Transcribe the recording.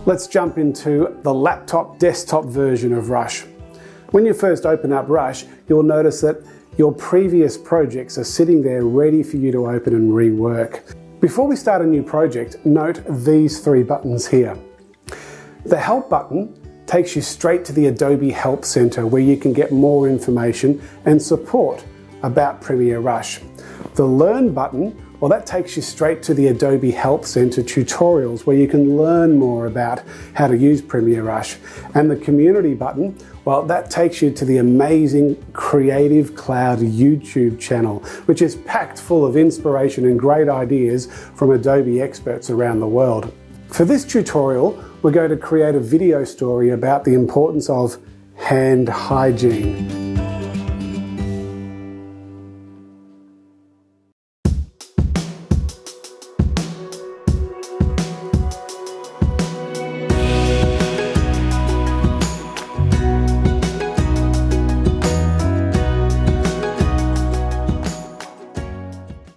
Let's jump into the laptop desktop version of Rush. When you first open up Rush, you'll notice that your previous projects are sitting there ready for you to open and rework. Before we start a new project, note these three buttons here. The Help button takes you straight to the Adobe Help Center where you can get more information and support about Premiere Rush. The Learn button, well, that takes you straight to the Adobe Help Center tutorials where you can learn more about how to use Premiere Rush. And the Community button, well, that takes you to the amazing Creative Cloud YouTube channel, which is packed full of inspiration and great ideas from Adobe experts around the world. For this tutorial, we're going to create a video story about the importance of hand hygiene.